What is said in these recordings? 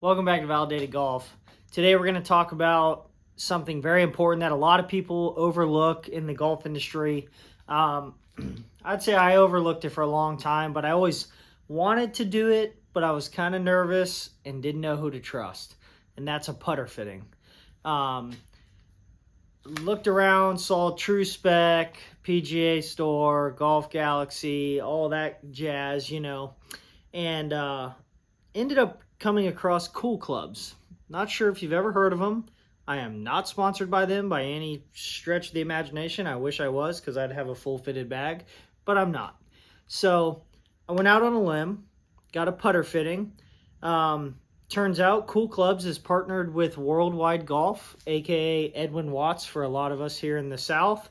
Welcome back to Validated Golf. Today we're going to talk about something very important that a lot of people overlook in the golf industry. I'd say I overlooked it for a long time, but I always wanted to do it, but I was kind of nervous and didn't know who to trust, and that's a putter fitting. Looked around, saw True Spec, PGA Store, Golf Galaxy, all that jazz, and ended up coming across Cool Clubs. Not sure if you've ever heard of them. I am not sponsored by them by any stretch of the imagination. I wish I was, because I'd have a full fitted bag, but I'm not. So I went out on a limb, got a putter fitting. Turns out Cool Clubs is partnered with Worldwide Golf, aka Edwin Watts for a lot of us here in the South.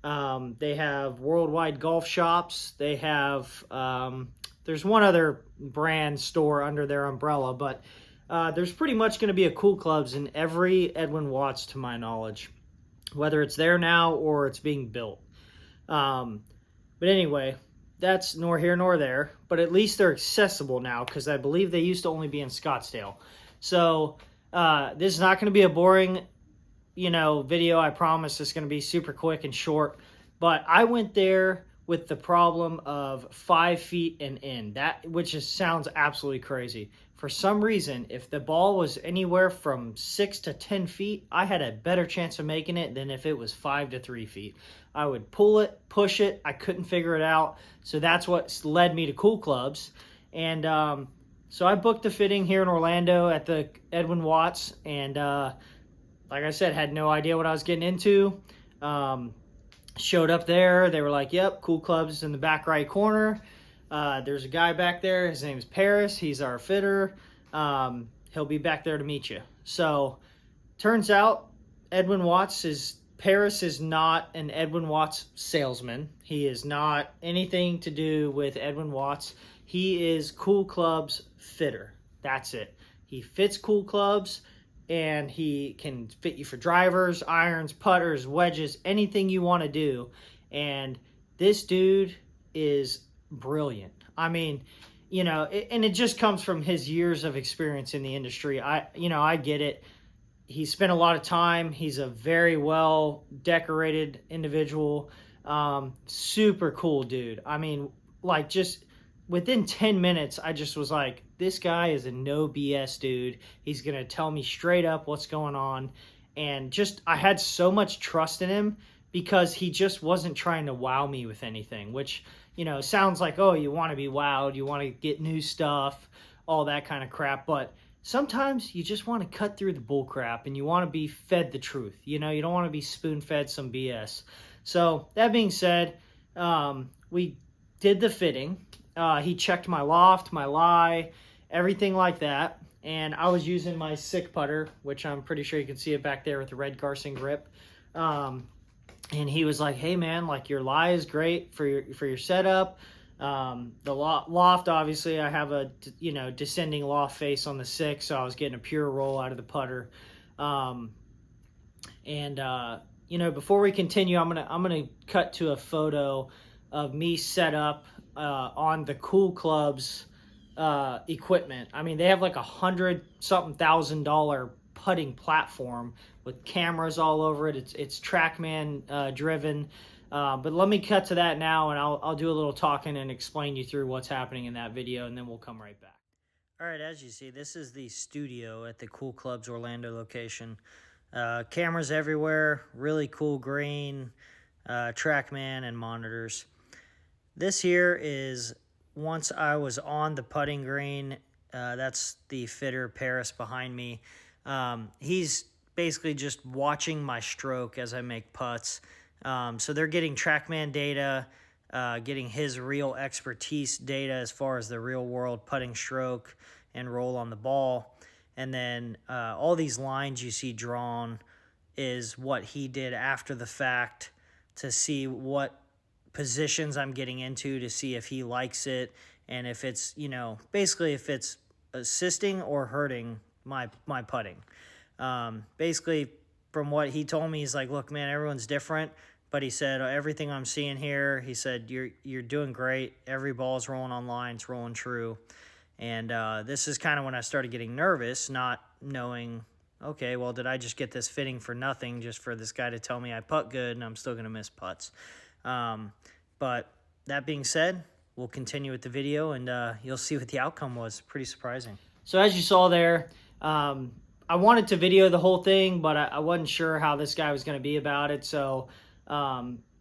They have Worldwide Golf shops. They have there's one other brand store under their umbrella, but there's pretty much going to be a Cool Clubs in every Edwin Watts, to my knowledge, whether it's there now or it's being built. But anyway, that's nor here nor there, but at least they're accessible now, because I believe they used to only be in Scottsdale. So this is not going to be a boring, video. I promise it's going to be super quick and short. But I went there with the problem of 5 feet and in, which just sounds absolutely crazy. For some reason, if the ball was anywhere from 6 to 10 feet, I had a better chance of making it than if it was 5 to 3 feet. I would pull it, push it. I couldn't figure it out. So that's what led me to Cool Clubs. And so I booked a fitting here in Orlando at the Edwin Watts. And like I said, had no idea what I was getting into. Showed up there. They were like, yep, Cool Clubs in the back right corner. There's a guy back there. His name is Paris. He's our fitter. He'll be back there to meet you. So turns out Paris is not an Edwin Watts salesman. He is not anything to do with Edwin Watts. He is Cool Clubs fitter. That's it. He fits Cool Clubs, and he can fit you for drivers, irons, putters, wedges, anything you want to do. And this dude is brilliant. I mean, and it just comes from his years of experience in the industry. I get it. He spent a lot of time. He's a very well decorated individual. Super cool dude. I mean, like, just within 10 minutes, I just was like, this guy is a no BS dude. He's going to tell me straight up what's going on. And I had so much trust in him, because he just wasn't trying to wow me with anything, which, sounds like, oh, you want to be wowed, you want to get new stuff, all that kind of crap. But sometimes you just want to cut through the bull crap, and you want to be fed the truth. You don't want to be spoon-fed some BS. So that being said, we did the fitting. He checked my loft, my lie, everything like that. And I was using my sick putter, which I'm pretty sure you can see it back there with the red Garson grip. And he was like, hey man, like, your lie is great for your setup. The loft, obviously I have a, descending loft face on the sick, so I was getting a pure roll out of the putter. Before we continue, I'm gonna cut to a photo of me set up on the Cool Clubs equipment. I mean, they have like $100,000 putting platform with cameras all over it. It's TrackMan driven. But let me cut to that now, and I'll do a little talking and explain you through what's happening in that video, and then we'll come right back. All right, as you see, this is the studio at the Cool Clubs Orlando location. Cameras everywhere, really cool green, TrackMan and monitors. This here is once I was on the putting green. That's the fitter, Paris, behind me. He's basically just watching my stroke as I make putts. So they're getting TrackMan data, getting his real expertise data as far as the real world putting stroke and roll on the ball. And then all these lines you see drawn is what he did after the fact to see what positions I'm getting into, to see if he likes it, and if it's, basically if it's assisting or hurting my putting. Basically, from what he told me, he's like, look, man, everyone's different. But he said, everything I'm seeing here, he said, you're doing great. Every ball's rolling on line, it's rolling true. And this is kind of when I started getting nervous, not knowing, okay, well, did I just get this fitting for nothing just for this guy to tell me I putt good and I'm still going to miss putts? But that being said, we'll continue with the video, and you'll see what the outcome was. Pretty surprising. So as you saw there, I wanted to video the whole thing, but I wasn't sure how this guy was going to be about it. So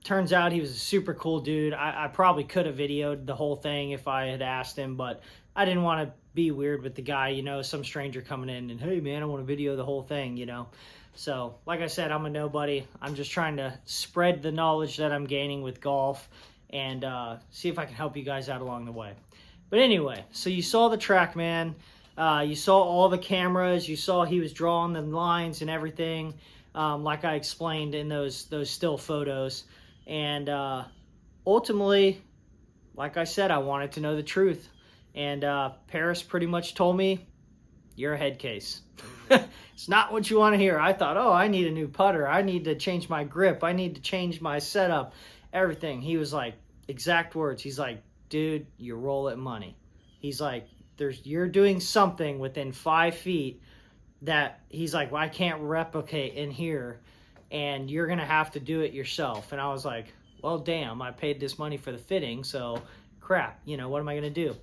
turns out he was a super cool dude. I probably could have videoed the whole thing if I had asked him, but I didn't want to be weird with the guy, you know, some stranger coming in and, hey, man, I want to video the whole thing, you know. So like I said, I'm a nobody. I'm just trying to spread the knowledge that I'm gaining with golf and see if I can help you guys out along the way. But anyway, so you saw the TrackMan. You saw all the cameras. You saw he was drawing the lines and everything, like I explained in those still photos. And ultimately, like I said, I wanted to know the truth. And Paris pretty much told me, you're a head case. It's not what you want to hear. I thought, oh, I need a new putter. I need to change my grip. I need to change my setup, everything. He was like, exact words. He's like, dude, you roll it money. He's like, you're doing something within 5 feet that he's like, well, I can't replicate in here, and you're going to have to do it yourself. And I was like, well, damn, I paid this money for the fitting, so crap, you know, what am I going to do?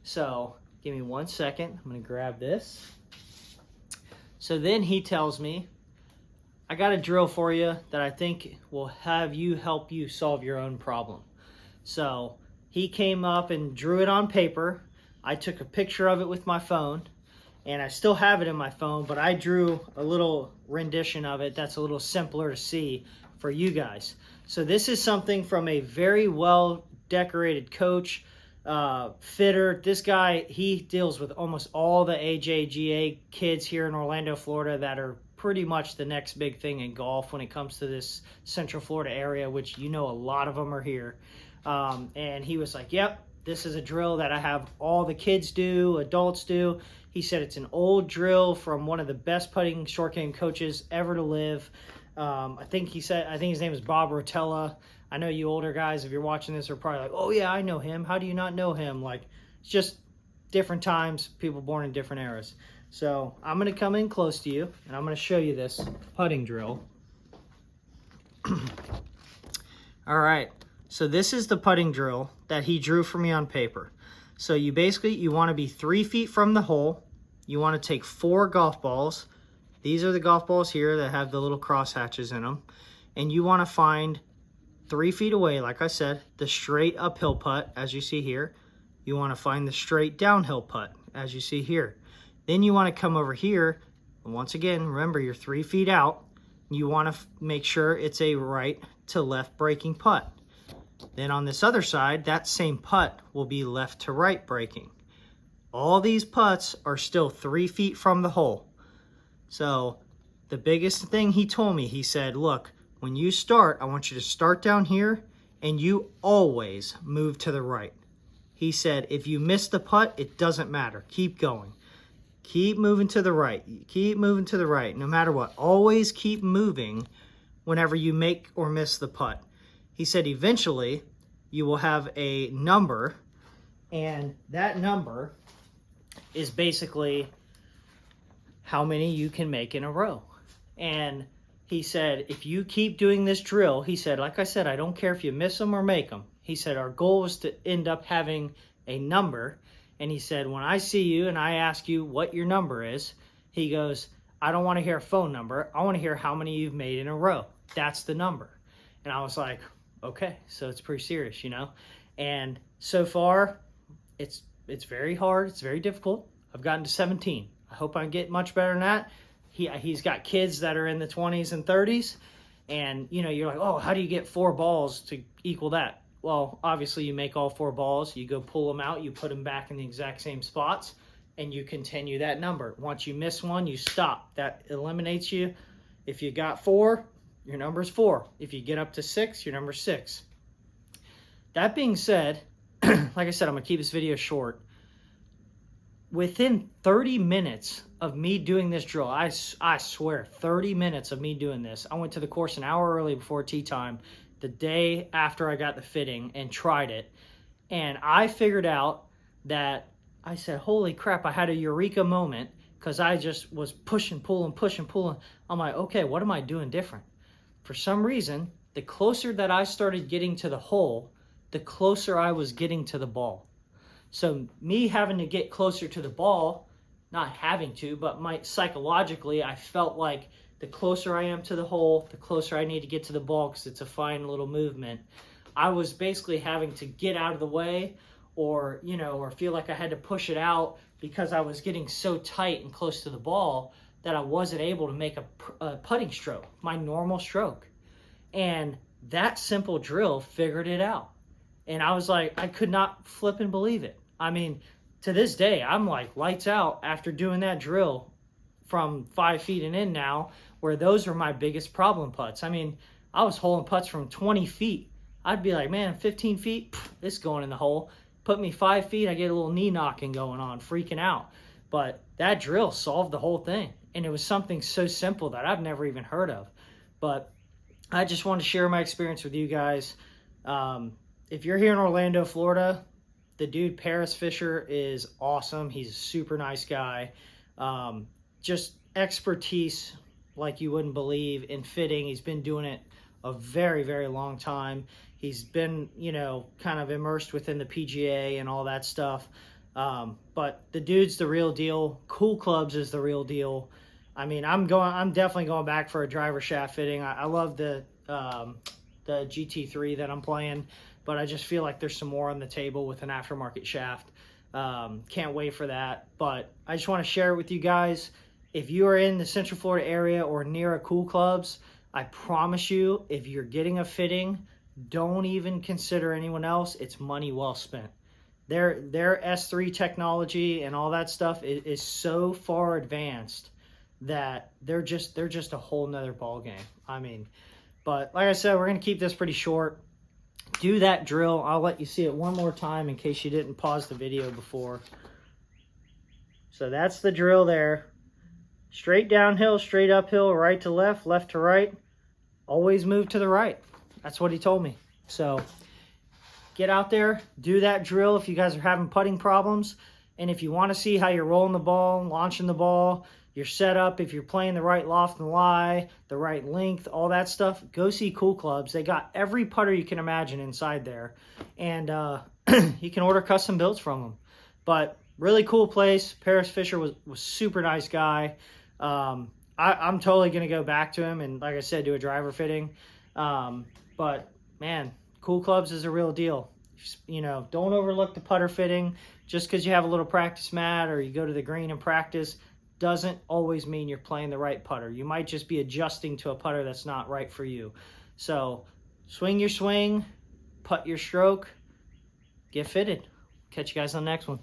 So give me 1 second. I'm going to grab this. So then he tells me, I got a drill for you that I think will help you solve your own problem. So he came up and drew it on paper. I took a picture of it with my phone, and I still have it in my phone, but I drew a little rendition of it that's a little simpler to see for you guys. So this is something from a very well decorated coach, fitter. This guy, he deals with almost all the AJGA kids here in Orlando, Florida, that are pretty much the next big thing in golf when it comes to this Central Florida area, which you know a lot of them are here. And he was like, yep, this is a drill that I have all the kids do, adults do. He said it's an old drill from one of the best putting short game coaches ever to live. I think his name is Bob Rotella. I know you older guys, if you're watching this, are probably like, oh yeah, I know him. How do you not know him? Like, it's just different times, people born in different eras. So I'm going to come in close to you, and I'm going to show you this putting drill. All right, so this is the putting drill that he drew for me on paper. So you want to be 3 feet from the hole. You want to take 4 golf balls. These are the golf balls here that have the little cross hatches in them. And you want to find 3 feet away, like I said, the straight uphill putt, as you see here. You want to find the straight downhill putt, as you see here. Then you want to come over here, and once again, remember you're 3 feet out. You want to make sure it's a right to left breaking putt. Then on this other side, that same putt will be left to right breaking. All these putts are still 3 feet from the hole. So the biggest thing he told me, he said, look, when you start, I want you to start down here, and you always move to the right. He said, if you miss the putt, it doesn't matter. Keep going. Keep moving to the right. Keep moving to the right, no matter what. Always keep moving whenever you make or miss the putt. He said eventually you will have a number, and that number is basically how many you can make in a row. And he said, if you keep doing this drill, he said, like I said, I don't care if you miss them or make them. He said, our goal was to end up having a number. And he said, when I see you and I ask you what your number is, he goes, I don't want to hear a phone number. I want to hear how many you've made in a row. That's the number. And I was like, okay, so it's pretty serious, you know? And so far, it's very hard. It's very difficult. I've gotten to 17. I hope I get much better than that. He's got kids that are in the 20s and 30s. And, you know, you're like, oh, how do you get 4 balls to equal that? Well, obviously you make all 4 balls, you go pull them out, you put them back in the exact same spots, and you continue that number. Once you miss one, you stop. That eliminates you. If you got 4, your number's 4. If you get up to 6, your number's 6. That being said, like I said, I'm going to keep this video short. Within 30 minutes of me doing this drill, I swear, 30 minutes of me doing this, I went to the course an hour early before tee time, the day after I got the fitting, and tried it. And I figured out that I said, holy crap, I had a eureka moment because I just was pushing, pulling, pushing, pulling. I'm like, okay, what am I doing different? For some reason, the closer that I started getting to the hole, the closer I was getting to the ball. So me having to get closer to the ball, not having to, but psychologically, I felt like the closer I am to the hole, the closer I need to get to the ball because it's a fine little movement. I was basically having to get out of the way or, or feel like I had to push it out because I was getting so tight and close to the ball that I wasn't able to make a putting stroke, my normal stroke. And that simple drill figured it out. And I was like, I could not flip and believe it. I mean, to this day, I'm like lights out after doing that drill from 5 feet and in now, where those were my biggest problem putts. I mean, I was holing putts from 20 feet. I'd be like, man, 15 feet, it's going in the hole. Put me 5 feet, I get a little knee knocking going on, freaking out. But that drill solved the whole thing. And it was something so simple that I've never even heard of. But I just want to share my experience with you guys. If you're here in Orlando, Florida, the dude Paris Fisher is awesome. He's a super nice guy. Just expertise like you wouldn't believe in fitting. He's been doing it a very, very long time. He's been, kind of immersed within the PGA and all that stuff. But the dude's the real deal. Cool Clubs is the real deal. I mean, I'm definitely going back for a driver shaft fitting. I love the GT3 that I'm playing, but I just feel like there's some more on the table with an aftermarket shaft. Can't wait for that. But I just want to share it with you guys. If you are in the Central Florida area or near a Cool Clubs, I promise you, if you're getting a fitting, don't even consider anyone else. It's money well spent. Their S3 technology and all that stuff is so far advanced that they're just a whole nother ball game. I mean, but like I said, we're gonna keep this pretty short. Do that drill. I'll let you see it one more time in case you didn't pause the video before. So that's the drill there. Straight downhill, straight uphill, right to left, left to right. Always move to the right. That's what he told me. So get out there, do that drill if you guys are having putting problems. And if you want to see how you're rolling the ball, launching the ball, your setup, if you're playing the right loft and lie, the right length, all that stuff, go see Cool Clubs. They got every putter you can imagine inside there. And you can order custom builds from them. But really cool place. Paris Fisher was super nice guy. I'm totally going to go back to him and, like I said, do a driver fitting. But, man, Cool Clubs is a real deal. Don't overlook the putter fitting. Just because you have a little practice mat or you go to the green and practice doesn't always mean you're playing the right putter. You might just be adjusting to a putter that's not right for you. So swing your swing, putt your stroke, get fitted. Catch you guys on the next one.